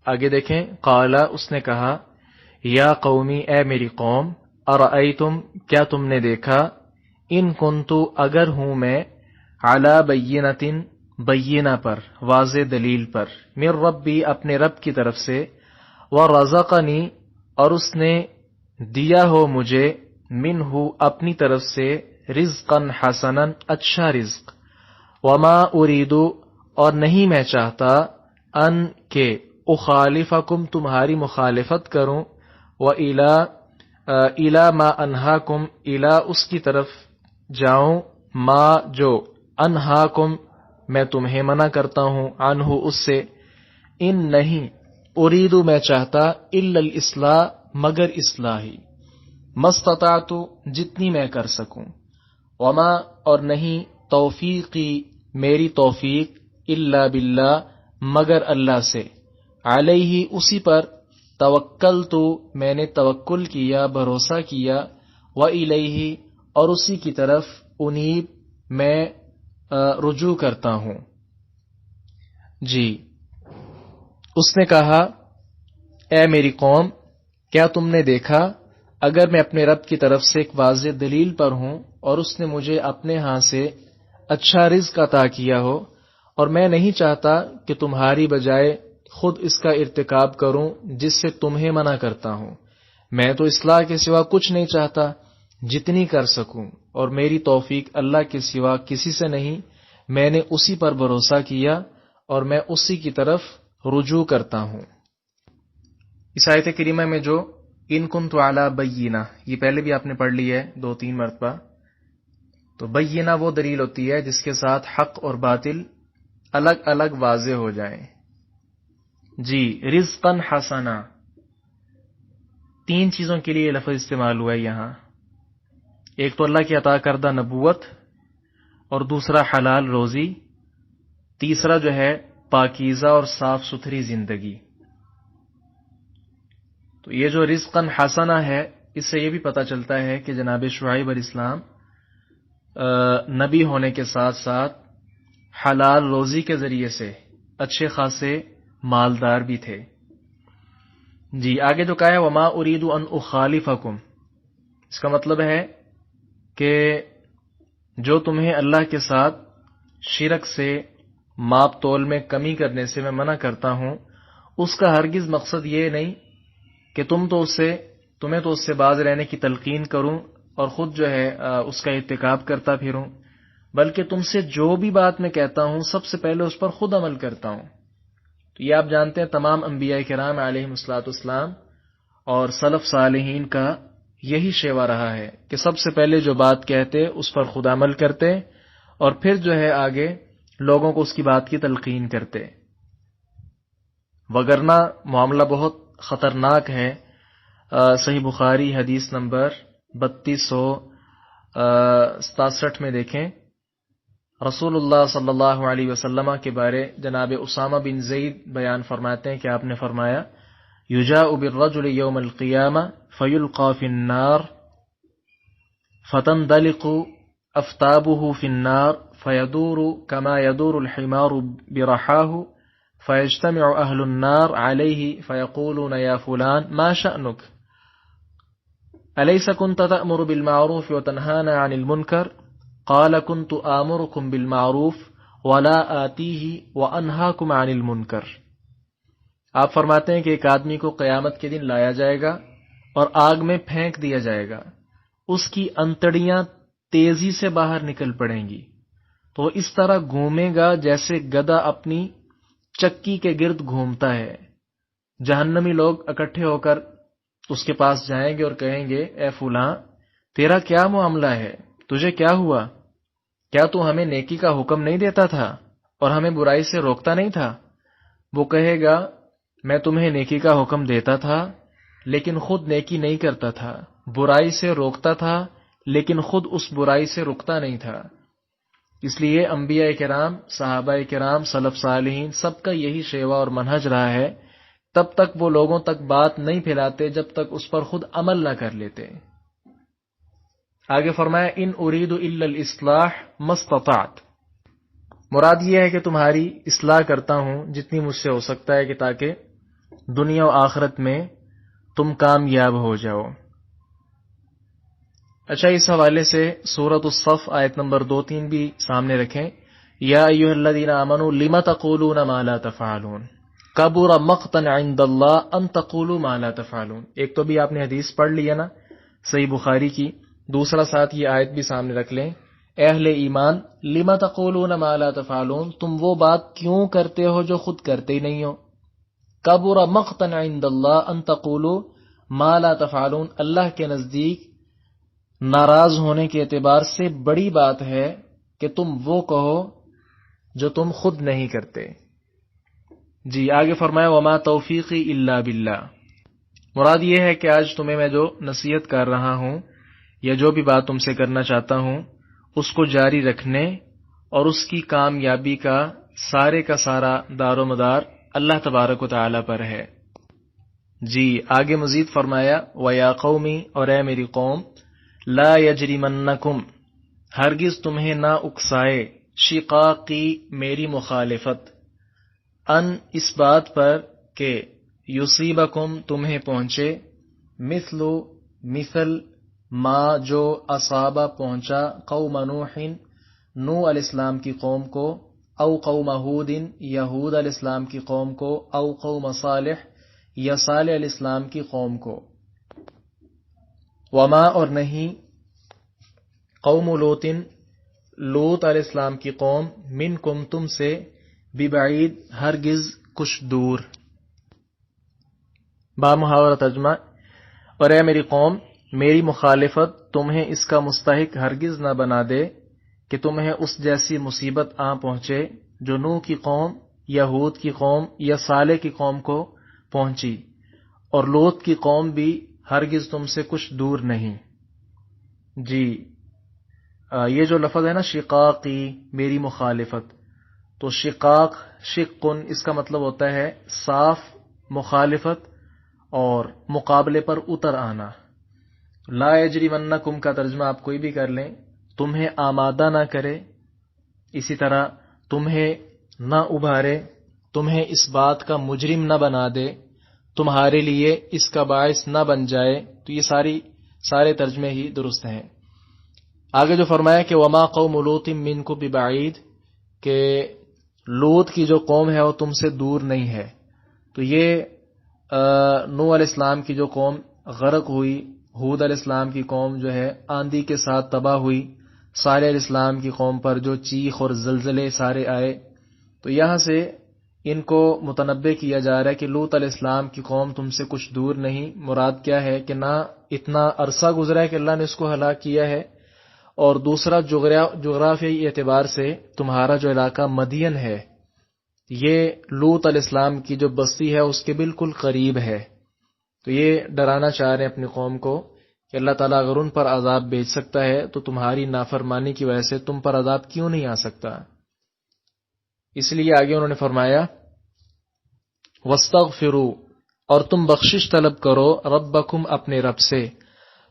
آگے دیکھیں، قال، اس نے کہا، یا قومی، اے میری قوم، ارأیتم، کیا تم نے دیکھا، ان کنتو، اگر ہوں میں، علی بینۃ، بینہ پر، واضح دلیل پر، من ربی، اپنے رب کی طرف سے، ورزقنی، اور اس نے دیا ہو مجھے، منہ، اپنی طرف سے، رزقا حسنا، اچھا رزق، وما اریدو، اور نہیں میں چاہتا، ان کہ اخالفکم، تمہاری مخالفت کروں، وَإِلَى ما انہاکم، الی، اس کی طرف جاؤں، ما، جو، انہاکم، میں تمہیں منع کرتا ہوں، عنہ، اس سے، ان، نہیں، اریدو، میں چاہتا، الا الاصلاح، مگر اصلاحی، مستطعت، جتنی میں کر سکوں، وما، اور نہیں، توفیقی، میری توفیق، الا باللہ، مگر اللہ سے، علیہ، اسی پر، توکلت، میں نے توکل کیا، بھروسہ کیا، وإلیہ، اور اسی کی طرف، انیب، میں رجوع کرتا ہوں۔ جی، اس نے کہا، اے میری قوم، کیا تم نے دیکھا، اگر میں اپنے رب کی طرف سے ایک واضح دلیل پر ہوں اور اس نے مجھے اپنے ہاں سے اچھا رزق عطا کیا ہو، اور میں نہیں چاہتا کہ تمہاری بجائے خود اس کا ارتکاب کروں جس سے تمہیں منع کرتا ہوں، میں تو اصلاح کے سوا کچھ نہیں چاہتا، جتنی کر سکوں، اور میری توفیق اللہ کے سوا کسی سے نہیں، میں نے اسی پر بھروسہ کیا اور میں اسی کی طرف رجوع کرتا ہوں۔ اس آیت کریمہ میں جو ان کنت علی بینہ، یہ پہلے بھی آپ نے پڑھ لی ہے 2-3 مرتبہ، تو بینہ وہ دلیل ہوتی ہے جس کے ساتھ حق اور باطل الگ الگ واضح ہو جائیں۔ جی، رزقا حسنا، 3 چیزوں کے لیے لفظ استعمال ہوا ہے یہاں، ایک تو اللہ کی عطا کردہ نبوت، اور دوسرا حلال روزی، تیسرا جو ہے پاکیزہ اور صاف ستھری زندگی۔ تو یہ جو رزقا حسنا ہے، اس سے یہ بھی پتہ چلتا ہے کہ جناب شعیب علیہ السلام نبی ہونے کے ساتھ ساتھ حلال روزی کے ذریعے سے اچھے خاصے مالدار بھی تھے۔ جی، آگے جو کہا ہے وما اريد ان اخالفکم، اس کا مطلب ہے کہ جو تمہیں اللہ کے ساتھ شرک سے، ماپ تول میں کمی کرنے سے میں منع کرتا ہوں، اس کا ہرگز مقصد یہ نہیں کہ تمہیں تو اس سے باز رہنے کی تلقین کروں اور خود جو ہے اس کا ارتکاب کرتا پھروں، بلکہ تم سے جو بھی بات میں کہتا ہوں سب سے پہلے اس پر خود عمل کرتا ہوں۔ تو یہ آپ جانتے ہیں تمام انبیاء کرام علیہم الصلوۃ والسلام اور سلف صالحین کا یہی شیوا رہا ہے کہ سب سے پہلے جو بات کہتے اس پر خود عمل کرتے، اور پھر جو ہے آگے لوگوں کو اس کی بات کی تلقین کرتے، وگرنہ معاملہ بہت خطرناک ہے۔ صحیح بخاری حدیث نمبر 3267 میں دیکھیں، رسول اللہ صلی اللہ علیہ وسلم کے بارے جناب اسامہ بن زید بیان فرماتے ہیں کہ آپ نے فرمایا، یجاء بالرجل یوم القیامہ فیلقى فی النار فتندلق افتابه فی النار فیدور کما یدور الحمار برحاہ فیجتمع اہل النار علیہ فیقولون یا فلان ما شأنک الیس کنت تأمر بالمعروف وتنہانا عن المنکر قال كنت آمركم بالمعروف ولا آتیہ وانہاکم عن المنکر۔ آپ فرماتے ہیں کہ ایک آدمی کو قیامت کے دن لایا جائے گا اور آگ میں پھینک دیا جائے گا، اس کی انتڑیاں تیزی سے باہر نکل پڑیں گی، تو اس طرح گھومے گا جیسے گدھا اپنی چکی کے گرد گھومتا ہے۔ جہنمی لوگ اکٹھے ہو کر اس کے پاس جائیں گے اور کہیں گے، اے فلاں، تیرا کیا معاملہ ہے؟ تجھے کیا ہوا؟ کیا تو ہمیں نیکی کا حکم نہیں دیتا تھا اور ہمیں برائی سے روکتا نہیں تھا؟ وہ کہے گا، میں تمہیں نیکی کا حکم دیتا تھا لیکن خود نیکی نہیں کرتا تھا، برائی سے روکتا تھا لیکن خود اس برائی سے رکتا نہیں تھا۔ اس لیے انبیاء کرام، صحابہ کرام، سلف صالحین سب کا یہی شیوا اور منہج رہا ہے، تب تک وہ لوگوں تک بات نہیں پھیلاتے جب تک اس پر خود عمل نہ کر لیتے۔ آگے فرمایا، ان اريد الا الاصلاح ما استطعت، مراد یہ ہے کہ تمہاری اصلاح کرتا ہوں جتنی مجھ سے ہو سکتا ہے کہ تاکہ دنیا و آخرت میں تم کامیاب ہو جاؤ۔ اچھا، اس حوالے سے سورۃ الصف آیت نمبر 2-3 بھی سامنے رکھیں۔ یا ایھا الذین آمنوا لم تقولون ما لا تفعلون کبر مقتا عند اللہ ان تقولوا ما لا تفعلون۔ ایک تو بھی آپ نے حدیث پڑھ لی ہے نا، صحیح بخاری کی، دوسرا ساتھ یہ آیت بھی سامنے رکھ لیں، اے اہل ایمان، لم تقولون ما لا تفعلون، تم وہ بات کیوں کرتے ہو جو خود کرتے ہی نہیں ہو۔ کبر مقتا عند اللہ ان تقولوا ما لا تفعلون، اللہ کے نزدیک ناراض ہونے کے اعتبار سے بڑی بات ہے کہ تم وہ کہو جو تم خود نہیں کرتے۔ جی آگے فرمایا، وما توفیقی الا باللہ، مراد یہ ہے کہ آج تمہیں میں جو نصیحت کر رہا ہوں یا جو بھی بات تم سے کرنا چاہتا ہوں اس کو جاری رکھنے اور اس کی کامیابی کا سارا دار و مدار اللہ تبارک و تعالی پر ہے۔ جی آگے مزید فرمایا، وَيَا قَوْمِ، اور اے میری قوم، لا یجرمنکم، ہرگز تمہیں نہ اکسائے، شقاقی، میری مخالفت، ان، اس بات پر کہ یصیبکم، تمہیں پہنچے، مثل ما، جو اصابہ پہنچا، قوم نوح، نوح علیہ السلام کی قوم کو، او قوم ہود، یہود علیہ السلام کی قوم کو، او قوم صالح، یا صالح علیہ السلام کی قوم کو، وما، اور نہیں، قوم لوط، لوط علیہ السلام کی قوم، منکم، تم سے، ببعید، ہرگز کچھ دور۔ با محاورہ ترجمہ، اور اے میری قوم، میری مخالفت تمہیں اس کا مستحق ہرگز نہ بنا دے کہ تمہیں اس جیسی مصیبت آ پہنچے جو نوح کی قوم، یہود کی قوم یا صالح کی قوم کو پہنچی، اور لوط کی قوم بھی ہرگز تم سے کچھ دور نہیں۔ جی یہ جو لفظ ہے نا، شقاقی، میری مخالفت، تو شقاق، شقن، اس کا مطلب ہوتا ہے صاف مخالفت اور مقابلے پر اتر آنا۔ لا یجرمنکم کا ترجمہ آپ کوئی بھی کر لیں، تمہیں آمادہ نہ کرے، اسی طرح تمہیں نہ ابھارے، تمہیں اس بات کا مجرم نہ بنا دے، تمہارے لیے اس کا باعث نہ بن جائے، تو یہ سارے ترجمے ہی درست ہیں۔ آگے جو فرمایا کہ وما قوم لوط منکم ببعید، کہ لوط کی جو قوم ہے وہ تم سے دور نہیں ہے، تو یہ نوح علیہ السلام کی جو قوم غرق ہوئی، ہود علیہ السلام کی قوم جو ہے آندھی کے ساتھ تباہ ہوئی، صالح علیہ السلام کی قوم پر جو چیخ اور زلزلے سارے آئے، تو یہاں سے ان کو متنبع کیا جا رہا ہے کہ لوط علیہ السلام کی قوم تم سے کچھ دور نہیں۔ مراد کیا ہے کہ نہ اتنا عرصہ گزرا ہے کہ اللہ نے اس کو ہلاک کیا ہے، اور دوسرا جغرافیائی اعتبار سے تمہارا جو علاقہ مدین ہے یہ لوط علیہ السلام کی جو بستی ہے اس کے بالکل قریب ہے، تو یہ ڈرانا چاہ رہے ہیں اپنی قوم کو کہ اللہ تعالیٰ اگر ان پر عذاب بھیج سکتا ہے تو تمہاری نافرمانی کی وجہ سے تم پر عذاب کیوں نہیں آ سکتا۔ اس لیے آگے انہوں نے فرمایا، وَاسْتَغْفِرُوا، اور تم بخشش طلب کرو، ربکم، اپنے رب سے،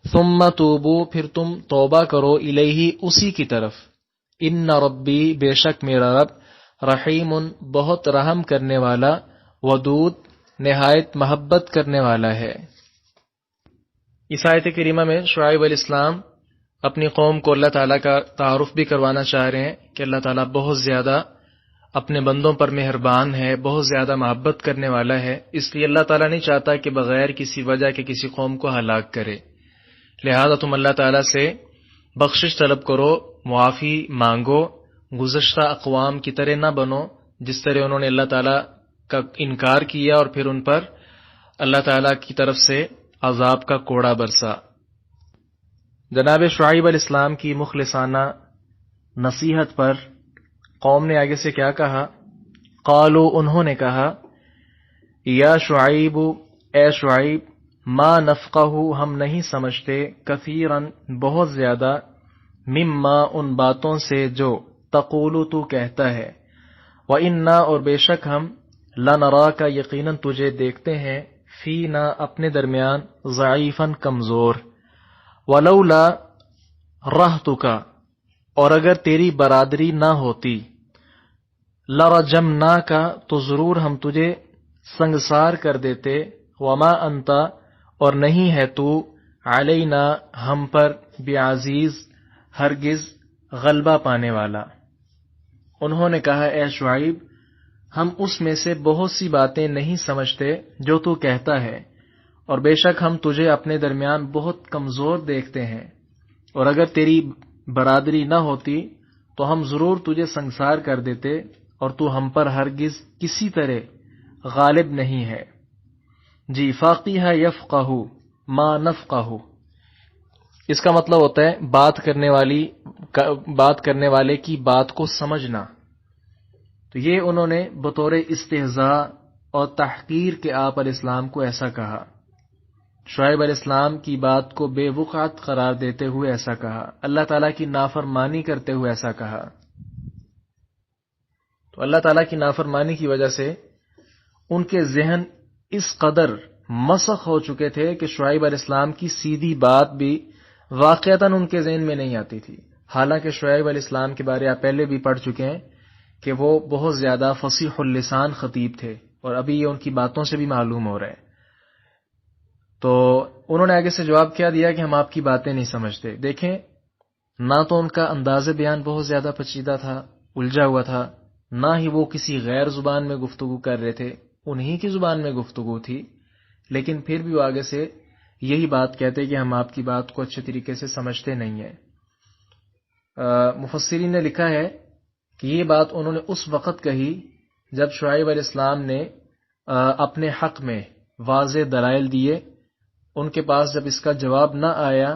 ثم توبو، پھر تم توبہ کرو، الیہ، اسی کی طرف، ان ربی، بے شک میرا رب، رحیم، بہت رحم کرنے والا، ودود، نہایت محبت کرنے والا ہے۔ اس آیت کریمہ میں شعیب علیہ السلام اپنی قوم کو اللہ تعالیٰ کا تعارف بھی کروانا چاہ رہے ہیں کہ اللہ تعالیٰ بہت زیادہ اپنے بندوں پر مہربان ہے، بہت زیادہ محبت کرنے والا ہے، اس لیے اللہ تعالیٰ نہیں چاہتا کہ بغیر کسی وجہ کے کسی قوم کو ہلاک کرے، لہذا تم اللہ تعالیٰ سے بخشش طلب کرو، معافی مانگو، گزشتہ اقوام کی طرح نہ بنو جس طرح انہوں نے اللہ تعالیٰ کا انکار کیا اور پھر ان پر اللہ تعالیٰ کی طرف سے عذاب کا کوڑا برسا۔ جناب شعیب علیہ السلام کی مخلصانہ نصیحت پر قوم نے آگے سے کیا کہا؟ قالو، انہوں نے کہا، یا شعیب، اے شعیب، ما نفقہ، ہم نہیں سمجھتے، کثیراً، بہت زیادہ، مما، ان باتوں سے جو تقولو، تو کہتا ہے، وَإِنَّا، اور بے شک ہم، لَنَرَاكَ، یقیناً تجھے دیکھتے ہیں، فینا، اپنے درمیان، ضعیفاً، کمزور، وَلَوْلَا رَحْتُكَ، اور اگر تیری برادری نہ ہوتی، لَرَجَمْنَاكَ، تو ضرور ہم تجھے سنگسار کر دیتے، وَمَا أَنْتَ، اور نہیں ہے تو، علینا، ہم پر، بعزیز، ہرگز غلبہ پانے والا۔ انہوں نے کہا، اے شعیب، ہم اس میں سے بہت سی باتیں نہیں سمجھتے جو تو کہتا ہے، اور بے شک ہم تجھے اپنے درمیان بہت کمزور دیکھتے ہیں، اور اگر تیری برادری نہ ہوتی تو ہم ضرور تجھے سنگسار کر دیتے، اور تو ہم پر ہرگز کسی طرح غالب نہیں ہے۔ جی، فاقیہ یفقہ ما نفقہ، اس کا مطلب ہوتا ہے بات کرنے والے کی بات کو سمجھنا۔ تو یہ انہوں نے بطور استہزاء اور تحقیر کے آپ علیہ السلام کو ایسا کہا، شعیب علیہ السلام کی بات کو بے وقعت قرار دیتے ہوئے ایسا کہا، اللہ تعالیٰ کی نافرمانی کرتے ہوئے ایسا کہا۔ تو اللہ تعالیٰ کی نافرمانی کی وجہ سے ان کے ذہن اس قدر مسخ ہو چکے تھے کہ شعیب علیہ السلام کی سیدھی بات بھی واقعتاً ان کے ذہن میں نہیں آتی تھی، حالانکہ شعیب علیہ السلام کے بارے آپ پہلے بھی پڑھ چکے ہیں کہ وہ بہت زیادہ فصیح اللسان خطیب تھے، اور ابھی یہ ان کی باتوں سے بھی معلوم ہو رہا ہے۔ تو انہوں نے آگے سے جواب کیا دیا کہ ہم آپ کی باتیں نہیں سمجھتے۔ دیکھیں، نہ تو ان کا انداز بیان بہت زیادہ پیچیدہ تھا، الجھا ہوا تھا، نہ ہی وہ کسی غیر زبان میں گفتگو کر رہے تھے، انہی کی زبان میں گفتگو تھی، لیکن پھر بھی وہ آگے سے یہی بات کہتے کہ ہم آپ کی بات کو اچھے طریقے سے سمجھتے نہیں ہیں۔ مفسرین نے لکھا ہے کہ یہ بات انہوں نے اس وقت کہی جب شعیب علیہ السلام نے اپنے حق میں واضح دلائل دیے، ان کے پاس جب اس کا جواب نہ آیا،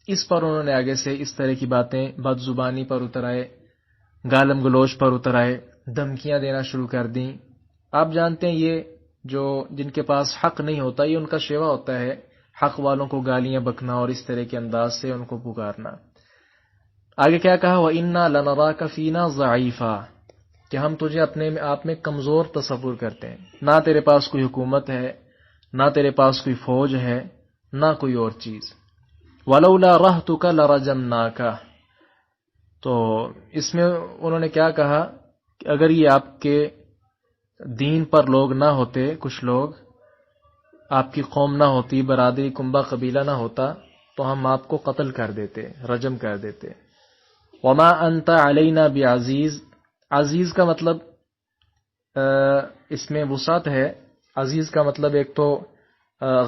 اس پر انہوں نے آگے سے اس طرح کی باتیں، بد زبانی پر اتر آئے، گالم گلوچ پر اتر آئے، دھمکیاں دینا شروع کر دیں۔ آپ جانتے ہیں یہ جن کے پاس حق نہیں ہوتا، یہ ان کا شیوا ہوتا ہے، حق والوں کو گالیاں بکنا اور اس طرح کے انداز سے ان کو پکارنا۔ آگے کیا کہا، وَإِنَّا لَنَرَاكَ فِينَا ضَعِيفًا، کہ ہم تجھے اپنے آپ میں کمزور تصور کرتے ہیں، نہ تیرے پاس کوئی حکومت ہے، نہ تیرے پاس کوئی فوج ہے، نہ کوئی اور چیز۔ وَلَوْلَا رَحْتُكَ لَرَجَمْنَاكَ، تو اس میں انہوں نے کیا کہا کہ اگر یہ آپ کے دین پر لوگ نہ ہوتے، کچھ لوگ، آپ کی قوم نہ ہوتی، برادری کنبہ قبیلہ نہ ہوتا، تو ہم آپ کو قتل کر دیتے، رجم کر دیتے۔ وما انت علینا بعزیز، عزیز کا مطلب اس میں وسعت ہے۔ عزیز کا مطلب ایک تو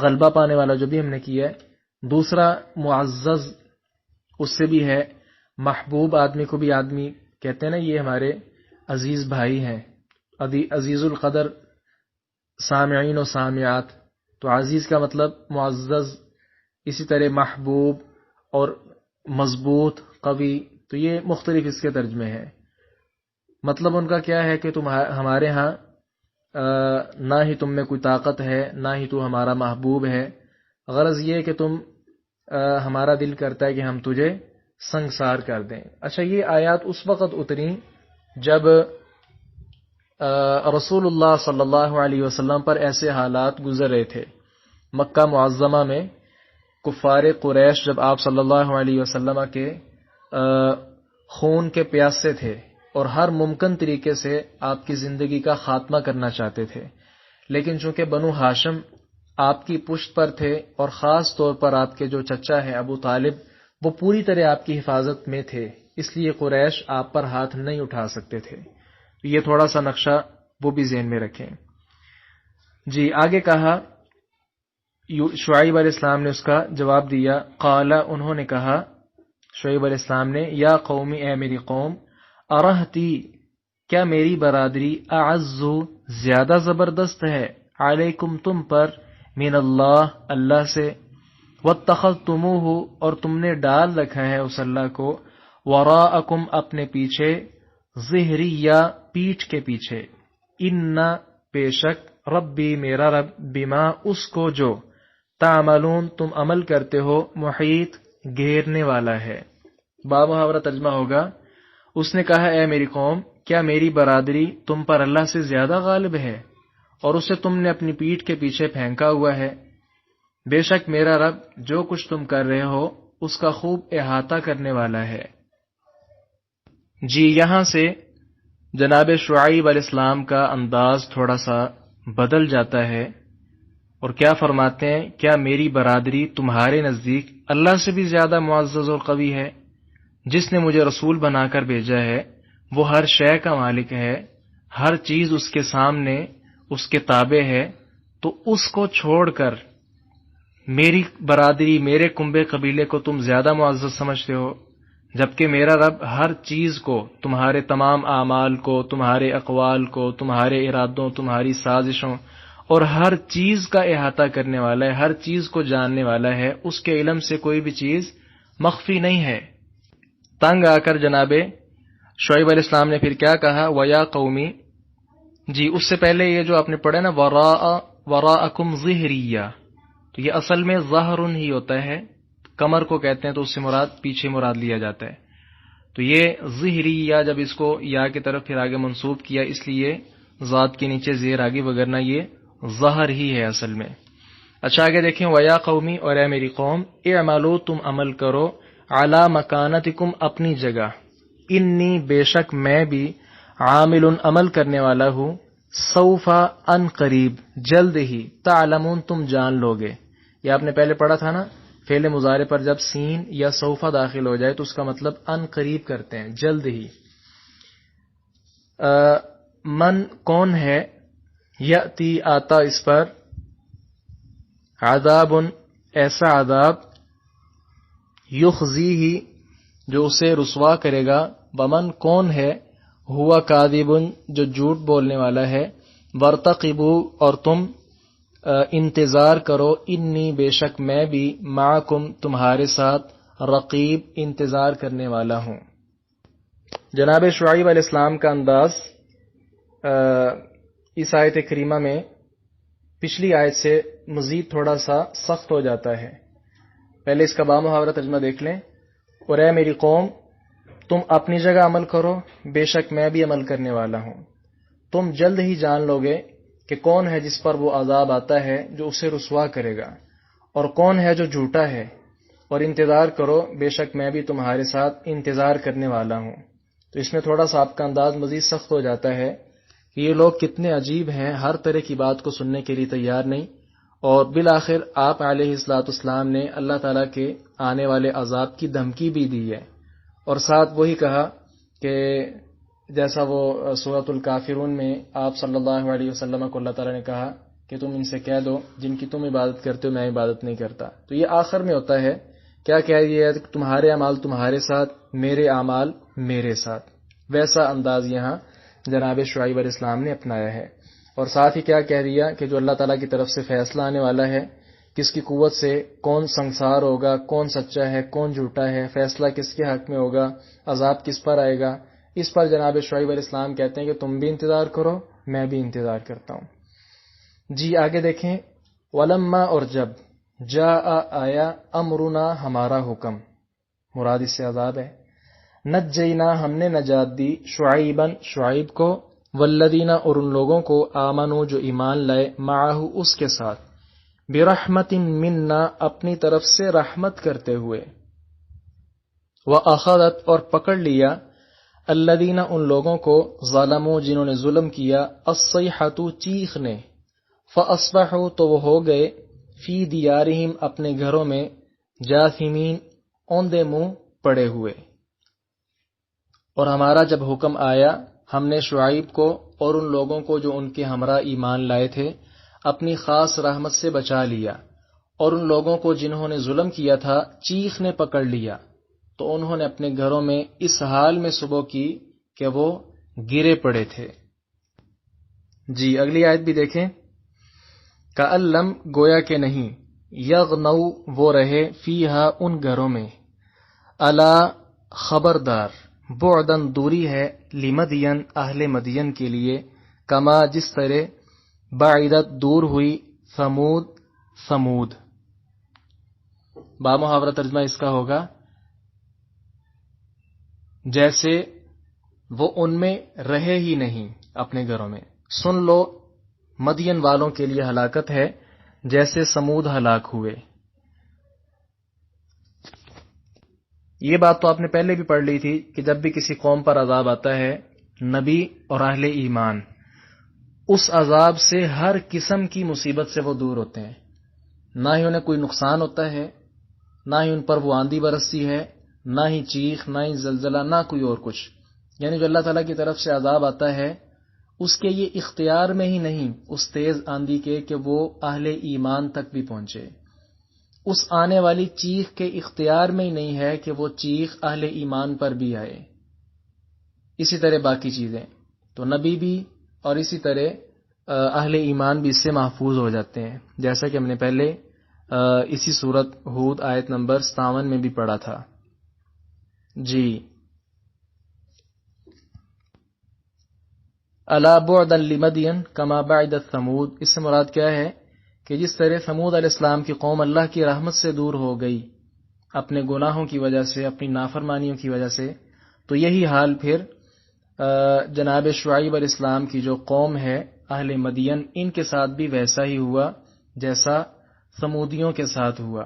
غلبہ پانے والا، جو بھی ہم نے کیا ہے، دوسرا معزز، اس سے بھی ہے، محبوب آدمی کو بھی آدمی کہتے ہیں نا، یہ ہمارے عزیز بھائی ہیں، عزیز القدر سامعین و سامعات، تو عزیز کا مطلب معزز، اسی طرح محبوب اور مضبوط، قوی، تو یہ مختلف اس کے ترجمے ہیں۔ مطلب ان کا کیا ہے کہ تم ہمارے ہاں نہ ہی تم میں کوئی طاقت ہے، نہ ہی تو ہمارا محبوب ہے، غرض یہ کہ تم ہمارا دل کرتا ہے کہ ہم تجھے سنگسار کر دیں۔ اچھا، یہ آیات اس وقت اتری جب رسول اللہ صلی اللہ علیہ وسلم پر ایسے حالات گزر رہے تھے۔ مکہ معظمہ میں کفار قریش جب آپ صلی اللہ علیہ وسلم کے خون کے پیاسے تھے اور ہر ممکن طریقے سے آپ کی زندگی کا خاتمہ کرنا چاہتے تھے، لیکن چونکہ بنو ہاشم آپ کی پشت پر تھے، اور خاص طور پر آپ کے جو چچا ہیں ابو طالب، وہ پوری طرح آپ کی حفاظت میں تھے، اس لیے قریش آپ پر ہاتھ نہیں اٹھا سکتے تھے۔ یہ تھوڑا سا نقشہ وہ بھی ذہن میں رکھیں۔ جی، آگے کہا، شعیب علیہ السلام نے اس کا جواب دیا، قال، انہوں نے کہا، شعیب علیہ السلام نے، یا قومی اے میری قوم، ارہتی کیا میری برادری، اعزو زیادہ زبردست ہے، علیکم تم پر، من اللہ اللہ سے، واتخذتموہ اور تم نے ڈال رکھا ہے اس اللہ کو، وراءکم اپنے پیچھے، ظہریہ پیٹھ کے پیچھے، ان بے شک ربی میرا رب، بما اس کو جو، تعملون تم عمل کرتے ہو، محیط گھیرنے والا ہے۔ بامحاورہ ترجمہ ہوگا، اس نے کہا اے میری قوم، کیا میری برادری تم پر اللہ سے زیادہ غالب ہے اور اسے تم نے اپنی پیٹھ کے پیچھے پھینکا ہوا ہے؟ بے شک میرا رب جو کچھ تم کر رہے ہو اس کا خوب احاطہ کرنے والا ہے۔ جی یہاں سے جناب شعیب علیہ السلام کا انداز تھوڑا سا بدل جاتا ہے، اور کیا فرماتے ہیں، کیا میری برادری تمہارے نزدیک اللہ سے بھی زیادہ معزز اور قوی ہے؟ جس نے مجھے رسول بنا کر بھیجا ہے، وہ ہر شے کا مالک ہے، ہر چیز اس کے سامنے اس کے تابع ہے، تو اس کو چھوڑ کر میری برادری، میرے کنبے قبیلے کو تم زیادہ معزز سمجھتے ہو، جبکہ میرا رب ہر چیز کو، تمہارے تمام اعمال کو، تمہارے اقوال کو، تمہارے ارادوں، تمہاری سازشوں اور ہر چیز کا احاطہ کرنے والا ہے، ہر چیز کو جاننے والا ہے، اس کے علم سے کوئی بھی چیز مخفی نہیں ہے۔ تنگ آ کر جناب شعیب علیہ السلام نے پھر کیا کہا، وَيَا قَوْمِ، جی اس سے پہلے یہ جو آپ نے پڑھا نا، وَرَاءَكُمْ ظِهْرِيَّةٌ، تو یہ اصل میں ظہرن ہی ہوتا ہے، کمر کو کہتے ہیں، تو اس سے مراد پیچھے مراد لیا جاتا ہے۔ تو یہ ظہریہ جب اس کو یا کی طرف پھر آگے منسوب کیا، اس لیے ذات کے نیچے زیر آگے، وگرنہ یہ ظہر ہی ہے اصل میں۔ اچھا آگے دیکھیں، وَيَا قَوْمِ، اور اے میری قوم، اعملوا تم عمل کرو، عَلَى مَكَانَتِكُمْ اپنی جگہ، انی بے شک میں بھی، عامل عمل کرنے والا ہوں، سوف ان قریب جلد ہی، تعلمون تم جان لوگے۔ یہ آپ نے پہلے پڑھا تھا نا، فعل مضارع پر جب سین یا سوف داخل ہو جائے تو اس کا مطلب ان قریب کرتے ہیں، جلد ہی۔ من کون ہے، یأتی آتا اس پر، عذاب ایسا عذاب، یخزیہ جو اسے رسوا کرے گا، بمن کون ہے، ہوا کاذب جو جھوٹ بولنے والا ہے، ورتقبوا اور تم انتظار کرو، انی بے شک میں بھی، معکم تمہارے ساتھ، رقیب انتظار کرنے والا ہوں۔ جناب شعیب علیہ السلام کا انداز اس آیت کریمہ میں پچھلی آیت سے مزید تھوڑا سا سخت ہو جاتا ہے۔ پہلے اس کا بامحاورہ ترجمہ دیکھ لیں، اور اے میری قوم تم اپنی جگہ عمل کرو، بے شک میں بھی عمل کرنے والا ہوں، تم جلد ہی جان لوگے کہ کون ہے جس پر وہ عذاب آتا ہے جو اسے رسوا کرے گا، اور کون ہے جو جھوٹا ہے، اور انتظار کرو، بے شک میں بھی تمہارے ساتھ انتظار کرنے والا ہوں۔ تو اس میں تھوڑا سا آپ کا انداز مزید سخت ہو جاتا ہے کہ یہ لوگ کتنے عجیب ہیں، ہر طرح کی بات کو سننے کے لیے تیار نہیں، اور بالآخر آپ علیہ الصلوۃ والسلام نے اللہ تعالیٰ کے آنے والے عذاب کی دھمکی بھی دی ہے، اور ساتھ وہی کہا کہ جیسا وہ سورۃ الکافرون میں آپ صلی اللہ علیہ وسلم کو اللہ تعالیٰ نے کہا کہ تم ان سے کہہ دو جن کی تم عبادت کرتے ہو میں عبادت نہیں کرتا۔ تو یہ آخر میں ہوتا ہے، کیا کہہ دیا ہے، تمہارے اعمال تمہارے ساتھ، میرے اعمال میرے ساتھ۔ ویسا انداز یہاں جناب شعیب علیہ السلام نے اپنایا ہے، اور ساتھ ہی کیا کہہ دیا کہ جو اللہ تعالیٰ کی طرف سے فیصلہ آنے والا ہے، کس کی قوت سے کون سنگسار ہوگا، کون سچا ہے کون جھوٹا ہے، فیصلہ کس کے حق میں ہوگا، عذاب کس پر آئے گا، اس پر جناب شعیب علیہ السلام کہتے ہیں کہ تم بھی انتظار کرو، میں بھی انتظار کرتا ہوں۔ جی آگے دیکھیں، ولما اور جب، جاء آیا، امرنا ہمارا حکم، مراد اس سے عذاب ہے، نجینا ہم نے نجات دی، شعیباً شعیب کو، والذین اور ان لوگوں کو، آمنوا جو ایمان لائے، معہ اس کے ساتھ، برحمت منا اپنی طرف سے رحمت کرتے ہوئے، وَأَخَذَتْ اور پکڑ لیا، الذین ان لوگوں کو، ظلموا جنہوں نے ظلم کیا، الصیحۃ چیخ نے، فَأَصْبَحُوا تو وہ ہو گئے، فی دیارہم اپنے گھروں میں، جاثمین اوندے منہ پڑے ہوئے۔ اور ہمارا جب حکم آیا، ہم نے شعیب کو اور ان لوگوں کو جو ان کے ہمراہ ایمان لائے تھے اپنی خاص رحمت سے بچا لیا، اور ان لوگوں کو جنہوں نے ظلم کیا تھا چیخ نے پکڑ لیا، تو انہوں نے اپنے گھروں میں اس حال میں صبح کی کہ وہ گرے پڑے تھے۔ جی اگلی آیت بھی دیکھیں، کَأَلَّمْ گویا کہ نہیں، یغنوا وہ رہے فیہا ان گھروں میں، الا خبردار، بعدن دوری ہے، لمدین اہل مدین کے لیے، کما جس طرح بعیدت دور ہوئی، ثمود۔ بامحاورہ ترجمہ اس کا ہوگا جیسے وہ ان میں رہے ہی نہیں اپنے گھروں میں۔ سن لو مدین والوں کے لیے ہلاکت ہے جیسے ثمود ہلاک ہوئے۔ یہ بات تو آپ نے پہلے بھی پڑھ لی تھی کہ جب بھی کسی قوم پر عذاب آتا ہے، نبی اور اہل ایمان اس عذاب سے ہر قسم کی مصیبت سے وہ دور ہوتے ہیں، نہ ہی انہیں کوئی نقصان ہوتا ہے، نہ ہی ان پر وہ آندھی برستی ہے، نہ ہی چیخ، نہ ہی زلزلہ، نہ کوئی اور کچھ۔ یعنی جو اللہ تعالیٰ کی طرف سے عذاب آتا ہے اس کے یہ اختیار میں ہی نہیں اس تیز آندھی کے کہ وہ اہل ایمان تک بھی پہنچے، اس آنے والی چیخ کے اختیار میں ہی نہیں ہے کہ وہ چیخ اہل ایمان پر بھی آئے۔ اسی طرح باقی چیزیں تو نبی بھی اور اسی طرح اہل ایمان بھی اس سے محفوظ ہو جاتے ہیں، جیسا کہ ہم نے پہلے اسی سورت ہود آیت نمبر 57 میں بھی پڑھا تھا۔ جی الا بعدا لمدین کما بعدت ثمود، اس سے مراد کیا ہے کہ جس طرح ثمود علیہ السلام کی قوم اللہ کی رحمت سے دور ہو گئی اپنے گناہوں کی وجہ سے، اپنی نافرمانیوں کی وجہ سے، تو یہی حال پھر جناب شعیب علیہ السلام کی جو قوم ہے اہل مدین، ان کے ساتھ بھی ویسا ہی ہوا جیسا ثمودیوں کے ساتھ ہوا۔